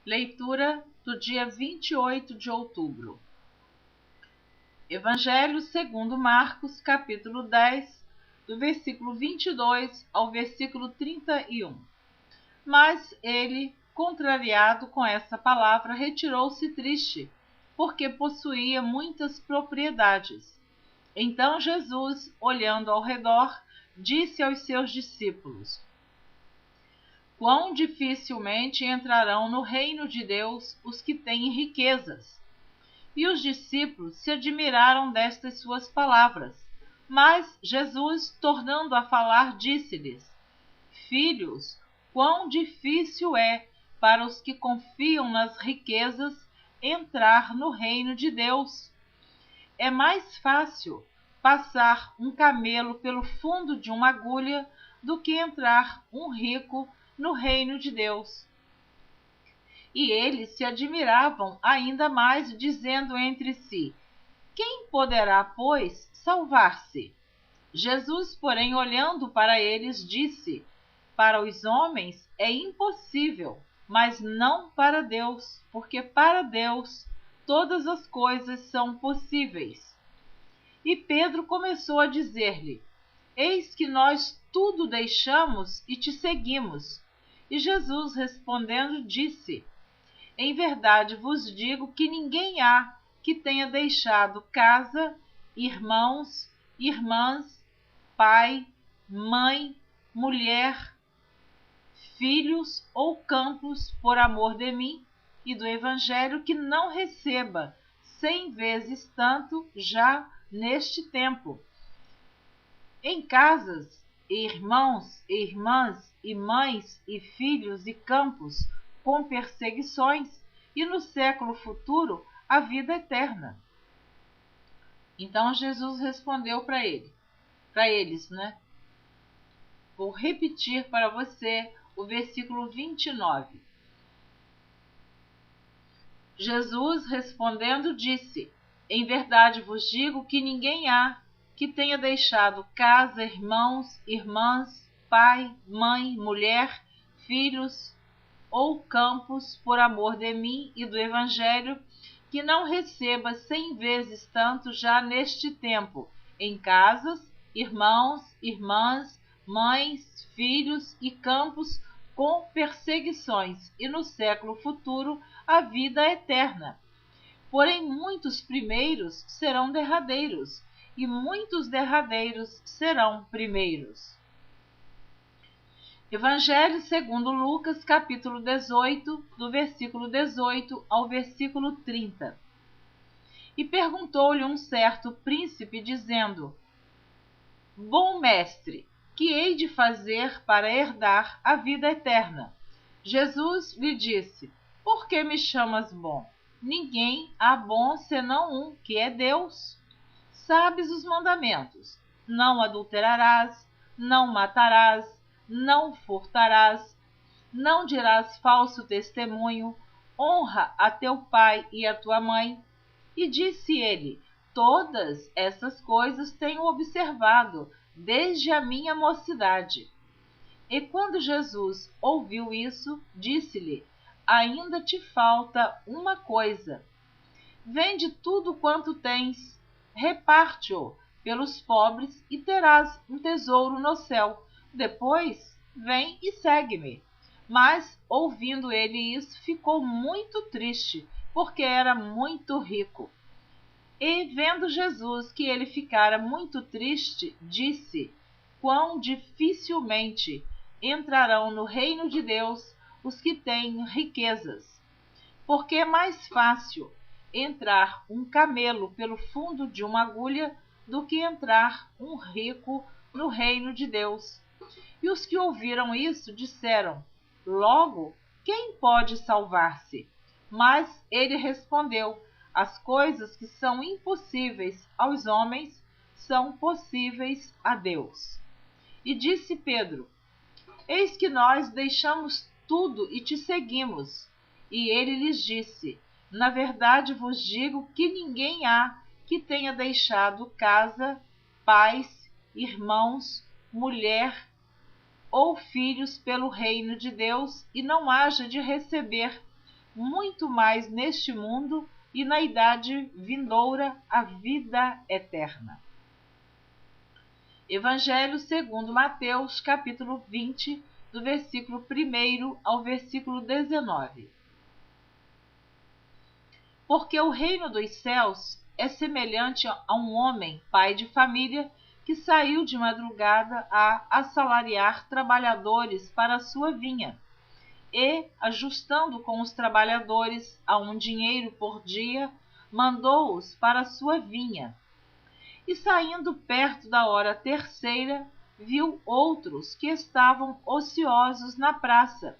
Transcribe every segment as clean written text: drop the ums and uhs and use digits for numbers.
Leitura do dia 28 de outubro. Evangelho segundo Marcos, capítulo 10, do versículo 22 ao versículo 31. Mas ele, contrariado com essa palavra, retirou-se triste, porque possuía muitas propriedades. Então Jesus, olhando ao redor, disse aos seus discípulos: Quão dificilmente entrarão no reino de Deus os que têm riquezas. E os discípulos se admiraram destas suas palavras. Mas Jesus, tornando a falar, disse-lhes: Filhos, quão difícil é para os que confiam nas riquezas entrar no reino de Deus. É mais fácil passar um camelo pelo fundo de uma agulha do que entrar um rico no reino de Deus. E eles se admiravam ainda mais, dizendo entre si: Quem poderá, pois, salvar-se? Jesus, porém, olhando para eles, disse: Para os homens é impossível, mas não para Deus, porque para Deus todas as coisas são possíveis. E Pedro começou a dizer-lhe: Eis que nós tudo deixamos e te seguimos. E Jesus, respondendo, disse: Em verdade vos digo que ninguém há que tenha deixado casa, irmãos, irmãs, pai, mãe, mulher, filhos ou campos por amor de mim e do Evangelho, que não receba 100 vezes tanto já neste tempo, em casas, irmãos, irmãs, e mães, e filhos, e campos, com perseguições, e no século futuro a vida eterna. Então Jesus respondeu para eles, Vou repetir para você o versículo 29. Jesus respondendo disse: Em verdade vos digo que ninguém há que tenha deixado casa, irmãos, irmãs, pai, mãe, mulher, filhos ou campos por amor de mim e do Evangelho, que não receba 100 vezes tanto já neste tempo, em casas, irmãos, irmãs, mães, filhos e campos com perseguições, e no século futuro a vida eterna. Porém, muitos primeiros serão derradeiros, e muitos derradeiros serão primeiros. Evangelho segundo Lucas, capítulo 18, do versículo 18 ao versículo 30. E perguntou-lhe um certo príncipe, dizendo: Bom mestre, que hei de fazer para herdar a vida eterna? Jesus lhe disse: Por que me chamas bom? Ninguém há bom senão um, que é Deus. Sabes os mandamentos: não adulterarás, não matarás, não furtarás, não dirás falso testemunho, honra a teu pai e a tua mãe. E disse ele: Todas essas coisas tenho observado desde a minha mocidade. E quando Jesus ouviu isso, disse-lhe: Ainda te falta uma coisa. Vende tudo quanto tens, reparte-o pelos pobres e terás um tesouro no céu. Depois, vem e segue-me. Mas, ouvindo ele isso, ficou muito triste, porque era muito rico. E, vendo Jesus que ele ficara muito triste, disse: Quão dificilmente entrarão no reino de Deus os que têm riquezas. Porque é mais fácil entrar um camelo pelo fundo de uma agulha do que entrar um rico no reino de Deus. E os que ouviram isso disseram: Logo, quem pode salvar-se? Mas ele respondeu: As coisas que são impossíveis aos homens são possíveis a Deus. E disse Pedro: Eis que nós deixamos tudo e te seguimos. E ele lhes disse: Na verdade vos digo que ninguém há que tenha deixado casa, pais, irmãos, mulher ou filhos pelo reino de Deus e não haja de receber muito mais neste mundo e na idade vindoura a vida eterna. Evangelho segundo Mateus, capítulo 20, do versículo 1 ao versículo 19. Porque o reino dos céus é semelhante a um homem, pai de família, que saiu de madrugada a assalariar trabalhadores para a sua vinha, e, ajustando com os trabalhadores a um dinheiro por dia, mandou-os para a sua vinha. E saindo perto da hora terceira, viu outros que estavam ociosos na praça,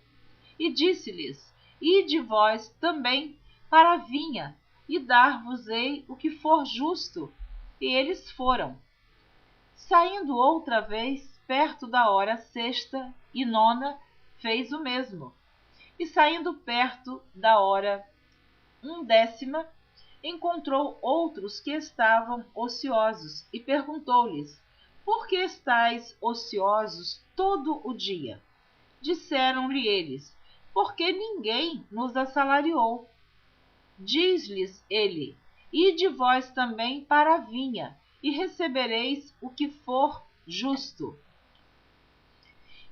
e disse-lhes: Ide vós também para a vinha, e dar-vos-ei o que for justo. E eles foram. Saindo outra vez, perto da hora sexta e nona, fez o mesmo. E saindo perto da hora 11ª, encontrou outros que estavam ociosos, e perguntou-lhes: Por que estáis ociosos todo o dia? Disseram-lhe eles: Porque ninguém nos assalariou. Diz-lhes ele: Ide vós também para a vinha, e recebereis o que for justo.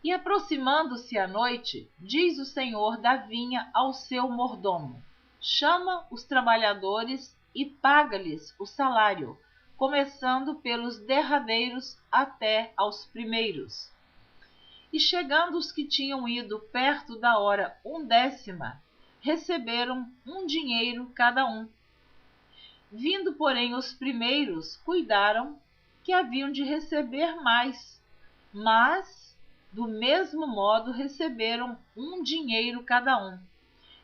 E aproximando-se a noite, diz o senhor da vinha ao seu mordomo: Chama os trabalhadores e paga-lhes o salário, começando pelos derradeiros até aos primeiros. E chegando os que tinham ido perto da hora 11ª, receberam um dinheiro cada um. Vindo, porém, os primeiros, cuidaram que haviam de receber mais, mas, do mesmo modo, receberam um dinheiro cada um.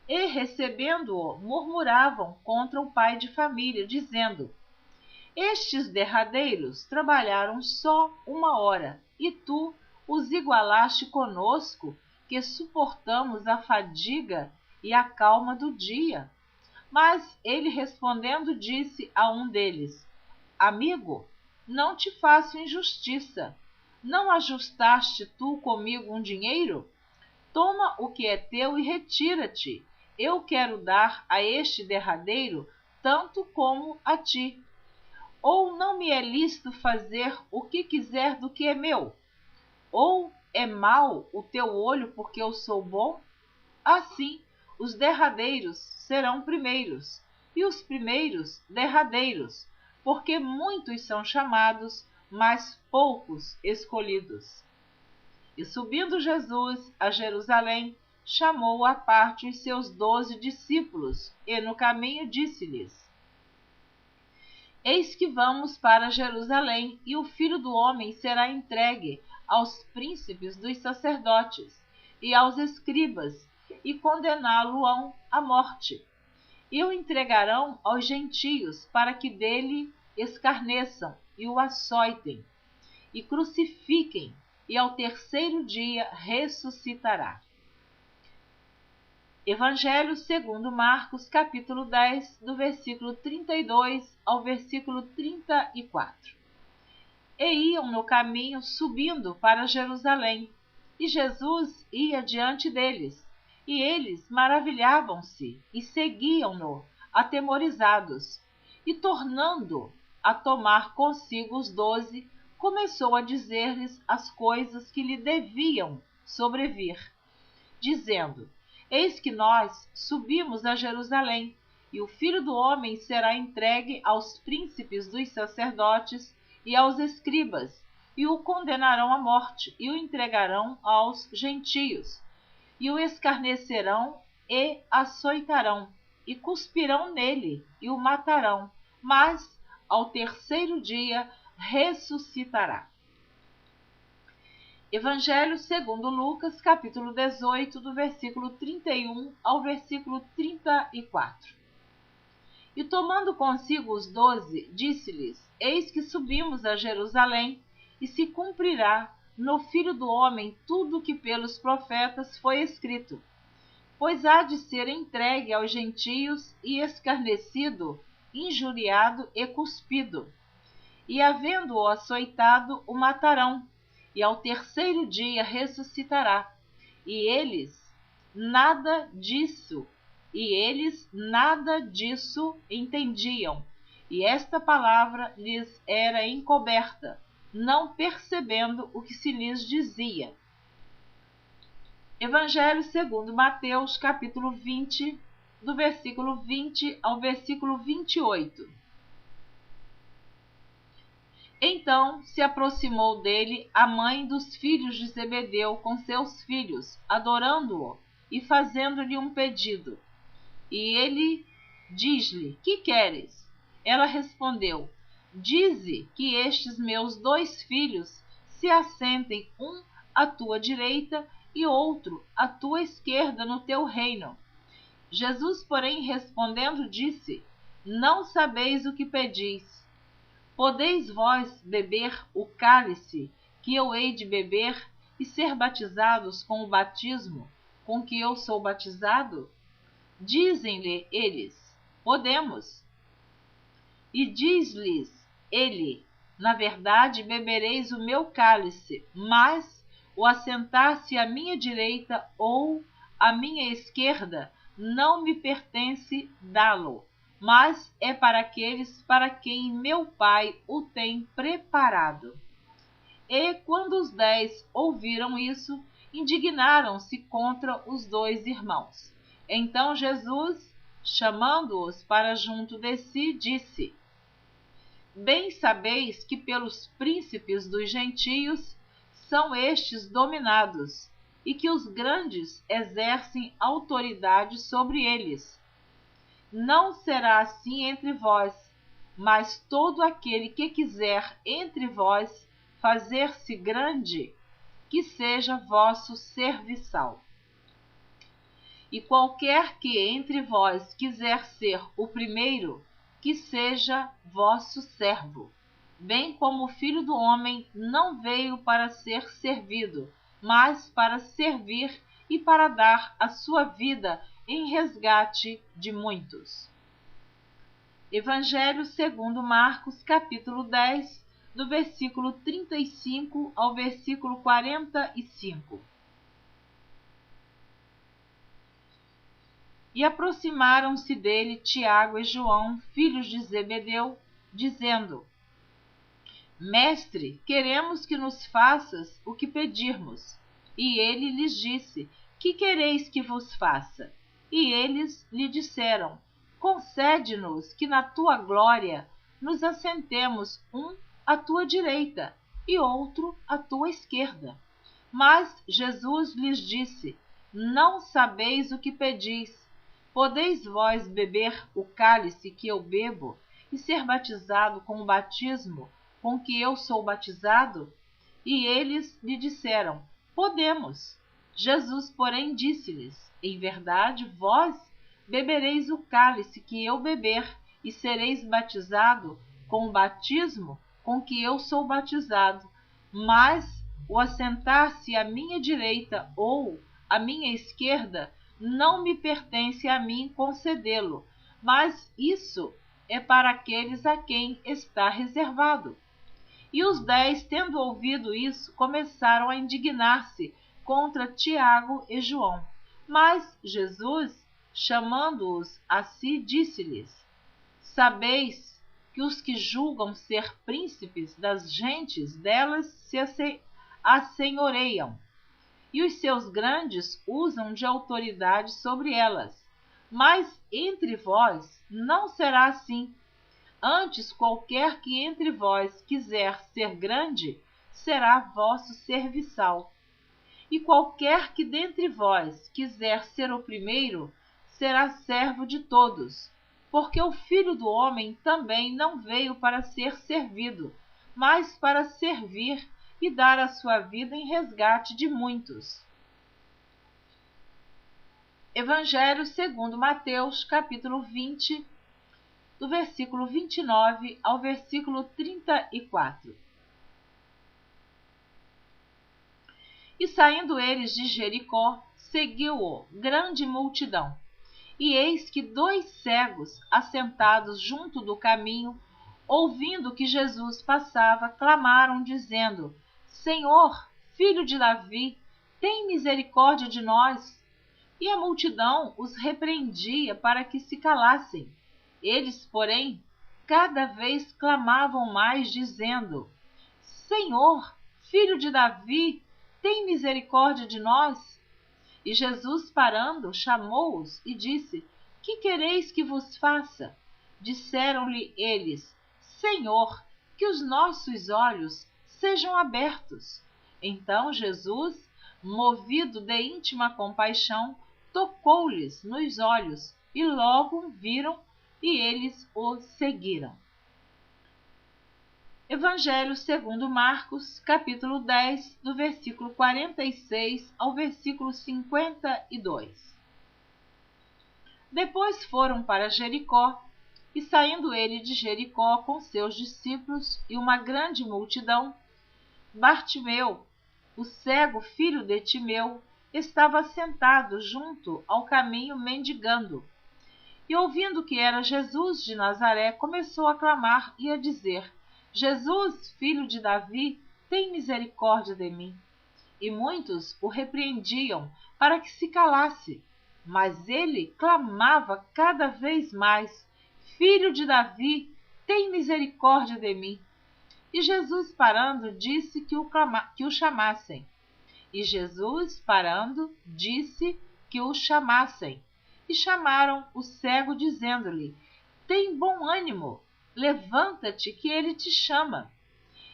E, recebendo-o, murmuravam contra o pai de família, dizendo: Estes derradeiros trabalharam só 1 hora, e tu os igualaste conosco, que suportamos a fadiga e a calma do dia. Mas ele respondendo disse a um deles: Amigo, não te faço injustiça. Não ajustaste tu comigo um dinheiro? Toma o que é teu e retira-te. Eu quero dar a este derradeiro tanto como a ti. Ou não me é lícito fazer o que quiser do que é meu? Ou é mau o teu olho porque eu sou bom? Assim, os derradeiros serão primeiros, e os primeiros derradeiros, porque muitos são chamados, mas poucos escolhidos. E subindo Jesus a Jerusalém, chamou à parte os seus 12 discípulos, e no caminho disse-lhes: Eis que vamos para Jerusalém, e o Filho do Homem será entregue aos príncipes dos sacerdotes e aos escribas, e condená-lo-ão à morte. E o entregarão aos gentios, para que dele escarneçam e o açoitem, e crucifiquem, e ao terceiro dia ressuscitará. Evangelho segundo Marcos, capítulo 10, do versículo 32 ao versículo 34. E iam no caminho subindo para Jerusalém, e Jesus ia diante deles, e eles maravilhavam-se e seguiam-no, atemorizados. E tornando a tomar consigo os 12, começou a dizer-lhes as coisas que lhe deviam sobrevir, dizendo: Eis que nós subimos a Jerusalém, e o Filho do Homem será entregue aos príncipes dos sacerdotes e aos escribas, e o condenarão à morte, e o entregarão aos gentios, e o escarnecerão e açoitarão, e cuspirão nele, e o matarão, mas ao terceiro dia ressuscitará. Evangelho segundo Lucas, capítulo 18, do versículo 31 ao versículo 34. E tomando consigo os 12, disse-lhes: Eis que subimos a Jerusalém, e se cumprirá no Filho do Homem tudo o que pelos profetas foi escrito. Pois há de ser entregue aos gentios, e escarnecido, injuriado e cuspido. E havendo-o açoitado, o matarão, e ao terceiro dia ressuscitará. E eles nada disso e eles nada disso entendiam, e esta palavra lhes era encoberta, não percebendo o que se lhes dizia. Evangelho segundo Mateus, capítulo 20, do versículo 20 ao versículo 28. Então se aproximou dele a mãe dos filhos de Zebedeu com seus filhos, adorando-o e fazendo-lhe um pedido. E ele diz-lhe: Que queres? Ela respondeu: Dize que estes meus 2 filhos se assentem, um à tua direita e outro à tua esquerda no teu reino. Jesus, porém, respondendo, disse: Não sabeis o que pedis. Podeis vós beber o cálice que eu hei de beber e ser batizados com o batismo com que eu sou batizado? Dizem-lhe eles: Podemos. E diz-lhes ele: Na verdade, bebereis o meu cálice, mas o assentar-se à minha direita ou à minha esquerda não me pertence dá-lo, mas é para aqueles para quem meu Pai o tem preparado. E quando os 10 ouviram isso, indignaram-se contra os 2 irmãos. Então Jesus, chamando-os para junto de si, disse: Bem sabeis que pelos príncipes dos gentios são estes dominados, e que os grandes exercem autoridade sobre eles. Não será assim entre vós, mas todo aquele que quiser entre vós fazer-se grande, que seja vosso serviçal. E qualquer que entre vós quiser ser o primeiro, que seja vosso servo, bem como o Filho do Homem não veio para ser servido, mas para servir e para dar a sua vida em resgate de muitos. Evangelho segundo Marcos, capítulo 10, do versículo 35 ao versículo 45. E aproximaram-se dele Tiago e João, filhos de Zebedeu, dizendo: Mestre, queremos que nos faças o que pedirmos. E ele lhes disse: Que quereis que vos faça? E eles lhe disseram: Concede-nos que na tua glória nos assentemos, um à tua direita e outro à tua esquerda. Mas Jesus lhes disse: Não sabeis o que pedis. Podeis vós beber o cálice que eu bebo e ser batizado com o batismo com que eu sou batizado? E eles lhe disseram: Podemos. Jesus, porém, disse-lhes: Em verdade, vós bebereis o cálice que eu beber e sereis batizado com o batismo com que eu sou batizado. Mas o assentar-se à minha direita ou à minha esquerda não me pertence a mim concedê-lo, mas isso é para aqueles a quem está reservado. E os 10, tendo ouvido isso, começaram a indignar-se contra Tiago e João. Mas Jesus, chamando-os a si, disse-lhes: Sabeis que os que julgam ser príncipes das gentes delas se assenhoreiam, e os seus grandes usam de autoridade sobre elas. Mas entre vós não será assim. Antes, qualquer que entre vós quiser ser grande, será vosso serviçal. E qualquer que dentre vós quiser ser o primeiro, será servo de todos. Porque o Filho do Homem também não veio para ser servido, mas para servir e dar a sua vida em resgate de muitos. Evangelho segundo Mateus, capítulo 20, do versículo 29 ao versículo 34. E saindo eles de Jericó, seguiu-o grande multidão. E eis que 2 cegos, assentados junto do caminho, ouvindo que Jesus passava, clamaram, dizendo: Senhor, filho de Davi, tem misericórdia de nós. e a multidão os repreendia para que se calassem. Eles, porém, cada vez clamavam mais, dizendo: Senhor, filho de Davi, tem misericórdia de nós. E Jesus, parando, chamou-os e disse: Que quereis que vos faça? Disseram-lhe eles: Senhor, que os nossos olhos sejam abertos. Então Jesus, movido de íntima compaixão, tocou-lhes nos olhos, e logo viram, e eles o seguiram. Evangelho segundo Marcos, capítulo 10, do versículo 46 ao versículo 52. Depois foram para Jericó, e saindo ele de Jericó com seus discípulos e uma grande multidão, Bartimeu, o cego filho de Timeu, estava sentado junto ao caminho mendigando. E ouvindo que era Jesus de Nazaré, começou a clamar e a dizer: Jesus, filho de Davi, tem misericórdia de mim. E muitos o repreendiam para que se calasse, mas ele clamava cada vez mais: Filho de Davi, tem misericórdia de mim. E Jesus, parando, disse que o chamassem. E Jesus, parando, disse que o chamassem. E chamaram o cego, dizendo-lhe: Tem bom ânimo, levanta-te, que ele te chama.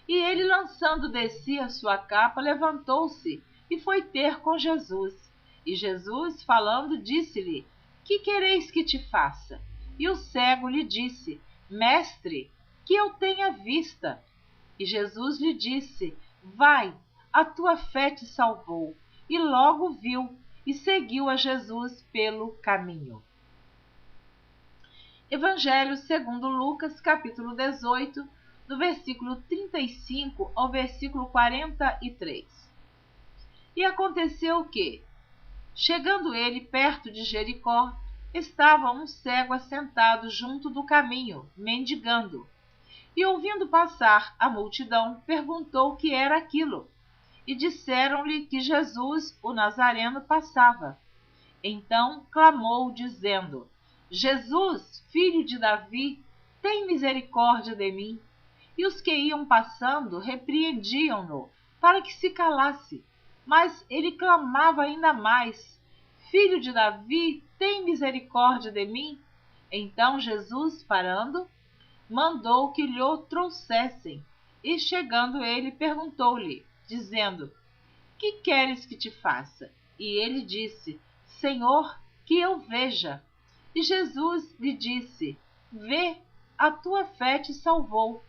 E ele, lançando de si a sua capa, levantou-se e foi ter com Jesus. E Jesus, falando, disse-lhe: Que quereis que te faça? E o cego lhe disse: Mestre, que eu tenha vista. E Jesus lhe disse: Vai, a tua fé te salvou. E logo viu e seguiu a Jesus pelo caminho. Evangelho segundo Lucas, capítulo 18, do versículo 35 ao versículo 43. E aconteceu que, chegando ele perto de Jericó, estava um cego assentado junto do caminho, mendigando. E ouvindo passar a multidão, perguntou o que era aquilo. E disseram-lhe que Jesus, o Nazareno, passava. Então clamou, dizendo: Jesus, filho de Davi, tem misericórdia de mim. E os que iam passando repreendiam-no para que se calasse. Mas ele clamava ainda mais: Filho de Davi, tem misericórdia de mim. Então Jesus, parando, mandou que lhe o trouxessem. E chegando ele, perguntou-lhe, dizendo: Que queres que te faça? E ele disse: Senhor, que eu veja. E Jesus lhe disse: Vê, a tua fé te salvou.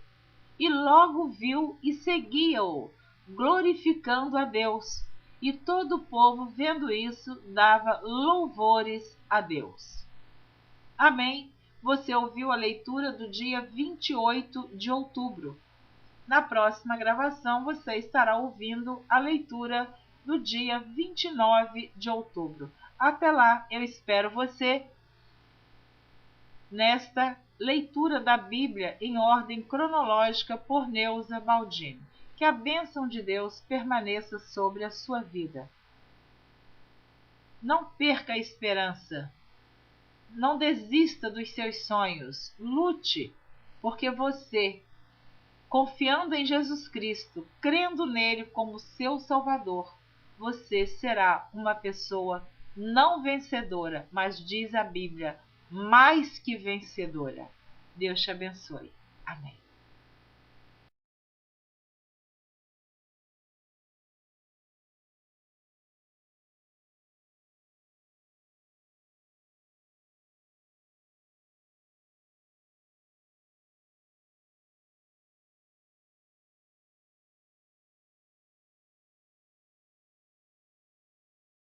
E logo viu e seguia-o, glorificando a Deus. E todo o povo, vendo isso, dava louvores a Deus. Amém. Você ouviu a leitura do dia 28 de outubro. Na próxima gravação, você estará ouvindo a leitura do dia 29 de outubro. Até lá, eu espero você nesta leitura da Bíblia em ordem cronológica por Neuza Baldini. Que a bênção de Deus permaneça sobre a sua vida. Não perca a esperança. Não desista dos seus sonhos. Lute, porque você, confiando em Jesus Cristo, crendo nele como seu Salvador, você será uma pessoa não vencedora, mas diz a Bíblia, mais que vencedora. Deus te abençoe. Amém.